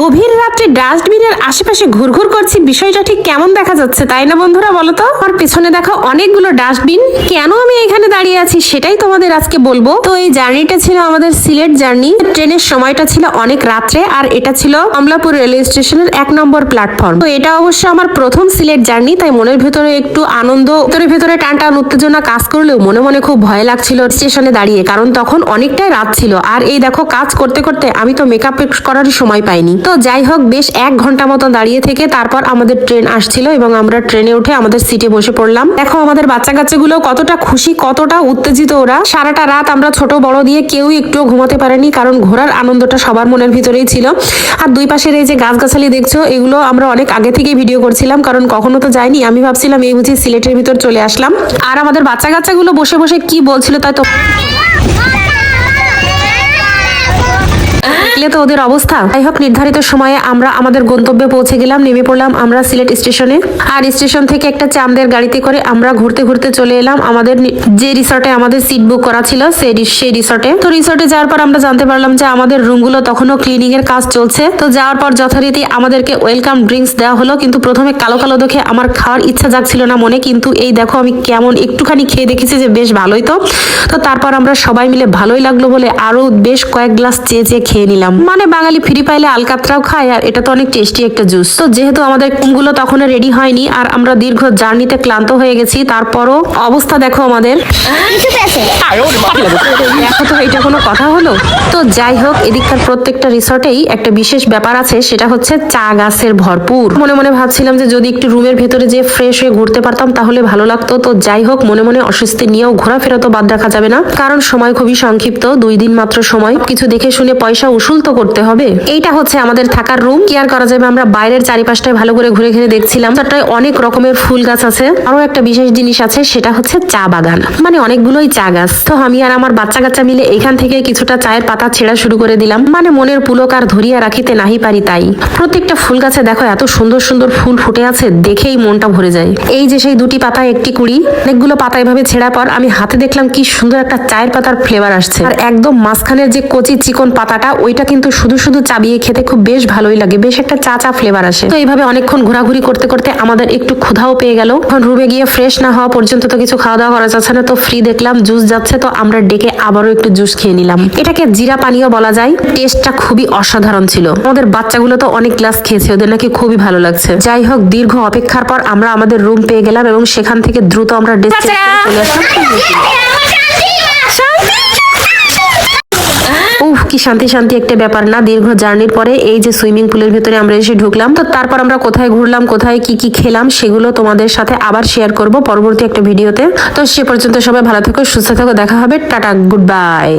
গভীর রাত্রে ডাস্টবিনের আশেপাশে ঘুরঘুর করছি, বিষয়টা ঠিক কেমন দেখা যাচ্ছে তাই না বন্ধুরা বলো তো? আমার পেছনে দেখো অনেকগুলো ডাস্টবিন। কেন আমি এখানে দাঁড়িয়ে আছি সেটাই তোমাদের আজকে বলবো। তো এই জার্নিটা ছিল আমাদের সিলেট জার্নি। ট্রেনের সময়টা ছিল অনেক রাত্রে, আর এটা ছিল কমলাপুর রেলওয়ে স্টেশনের 1 নম্বর প্ল্যাটফর্ম। তো এটা অবশ্য আমার প্রথম সিলেট জার্নি, তাই মনের ভেতরে একটু আনন্দ, ভেতরে টান টান উত্তেজনা কাজ করলেও মনে মনে খুব ভয় লাগছিল স্টেশনে দাঁড়িয়ে, কারণ তখন অনেকটাই রাত ছিল। আর এই দেখো কাজ করতে করতে আমি তো মেকআপ করার সময় পাইনি। তো যাই হোক, বেশ 1 ঘন্টা মতো দাঁড়িয়ে থেকে তারপর আমাদের ট্রেন আসছিল এবং আমরা ট্রেনে উঠে আমাদের সিটে বসে পড়লাম। দেখো আমাদের বাচ্চা কাচ্চাগুলো কতটা খুশি, কতটা উত্তেজিত ওরা। সারাটা রাত আমরা ছোট বড় দিয়ে কেউ একটু ঘুমাতে পারেনি, কারণ ঘোরার আনন্দটা সবার মনের ভিতরেই ছিল। আর দুই পাশের এই যে গাছগাছালি দেখছো, এগুলো আমরা অনেক আগে থেকে ভিডিও করছিলাম, কারণ কখনো তো যাইনি। আমি ভাবছিলাম এই বুঝি সিলেটের ভিতর চলে আসলাম। আর আমাদের বাচ্চা কাচ্চাগুলো বসে বসে কি বলছিল তাই তো তো ওদের অবস্থা। যাই হোক, নির্ধারিত সময়ে আমরা আমাদের গন্তব্যে পৌঁছে গেলাম। নেমে পড়লাম আমরা সিলেট স্টেশনে। আর স্টেশন থেকে একটা চাঁদের গাড়িতে করে আমরা ঘুরতে ঘুরতে চলে এলাম আমাদের যে রিসর্টে আমাদের সিট বুক করা ছিল সেই রিসর্টে। তো রিসর্টে যাওয়ার পর আমরা জানতে পারলাম যে আমাদের রুমগুলো তখনও ক্লিনিং এর কাজ চলছে। তো যাওয়ার পর যথারীতি আমাদেরকে ওয়েলকাম ড্রিঙ্কস দেওয়া হলো, কিন্তু প্রথমে কালো কালো দেখে আমার খাওয়ার ইচ্ছা জাগছিল না মনে, কিন্তু এই দেখো আমি কেমন একটুখানি খেয়ে দেখেছি যে বেশ ভালোই। তো তারপর আমরা সবাই মিলে ভালোই লাগলো বলে আরো বেশ কয়েক গ্লাস চেয়ে খেয়ে নিলাম। মানে বাঙালি ফ্রি পাইলে আলকাতরাও খায়, আর এটা তো অনেক টেস্টি একটা জুস। তো যেহেতু আমাদের রুমগুলো তখন রেডি হয়নি আর আমরা দীর্ঘ জার্নিতে ক্লান্ত হয়ে গেছি, তারপরও অবস্থা দেখো আমাদের। দেখো তো এটা কোনো কথা হলো? তো যাই হোক, এদিককার প্রত্যেকটা রিসর্টেই একটা বিশেষ ব্যাপার আছে, সেটা হচ্ছে চা গাছের ভরপুর। মনে মনে ভাবছিলাম যে যদি একটু রুমের ভেতরে যে ফ্রেশ হয়ে ঘুরতে পারতাম তাহলে ভালো লাগতো। তো যাই হোক, মনে মনে অস্বস্তি নিয়েও ঘোরাফেরা তো বাদ রাখা যাবে না, কারণ সময় খুবই সংক্ষিপ্ত, 2 দিন মাত্র সময়। কিছু দেখে শুনে পয়সা উসুল তো করতে হবে। এইটা হচ্ছে আমাদের থাকার রুম। কি আর করা যাবে, আমরা বাইরের চারিপাশটায় ভালো করে ঘুরে ঘুরে দেখছিলাম। তারটায় অনেক রকমের ফুল গাছ আছে। আরো একটা বিশেষ জিনিস আছে, সেটা হচ্ছে চা বাগান, মানে অনেকগুলোই চা গাছ। তো আমি আর আমার বাচ্চা কাচ্চা মিলে এখান থেকে কিছুটা চায়ের পাতা ছেঁড়া শুরু করে দিলাম। মানে মনের পুলক আর ধরিয়া রাখিতে নাহি পারি তাই। প্রত্যেকটা ফুল গাছে দেখো এত সুন্দর সুন্দর ফুল ফুটে আছে, দেখেই মনটা ভরে যায়। এই যে সেই 2টি পাতায় 1টি কুড়ি, অনেকগুলো পাতা এভাবে ছেঁড়া পর আমি হাতে দেখলাম কি সুন্দর একটা চায়ের পাতার ফ্লেভার আসছে। আর একদম মাঝখানের যে কচি চিকন পাতাটা, ওইটা কিন্তু শুধু শুধু চাবিয়ে খেতে খুব বেশ ভালোই লাগে, বেশ একটা চা চা ফ্লেভার আসে। তো এইভাবে অনেকক্ষণ ঘোরাঘুরি করতে করতে আমাদের একটু ক্ষুধাও পেয়ে গেল। এখন রুমে গিয়ে ফ্রেশ না হওয়া পর্যন্ত তো কিছু খাওয়া দাওয়া করা যাচ্ছে না। তো ফ্রি দেখলাম জুস যাচ্ছে, তো আমরা ডেকে আবারও একটু জুস খেয়ে নিলাম। এটাকে জিরা পানীয় বলা যায়। টেস্টটা খুবই অসাধারণ ছিল। আমাদের বাচ্চাগুলো তো অনেক গ্লাস খেয়েছে, ওদের নাকি খুবই ভালো লাগছে। যাই হোক, দীর্ঘ অপেক্ষার পর আমরা আমাদের রুম পেয়ে গেলাম এবং সেখান থেকে দ্রুত আমরা ডেস্টিনেশনে চলে আসলাম। উফ, কি শান্তি শান্তি একটা ব্যাপার না? দীর্ঘ জার্নির পরে এই যে সুইমিং পুলের ভিতরে আমরা এসে ঢুকলাম। তো তারপর আমরা কোথায় ঘুরলাম, কোথায় কি কি খেলাম, সেগুলো তোমাদের সাথে আবার শেয়ার করব পরবর্তী একটা ভিডিওতে। তো সে পর্যন্ত সবাই ভালো থেকো, সুস্থ থেকো, দেখা হবে, টাটা, গুড বাই।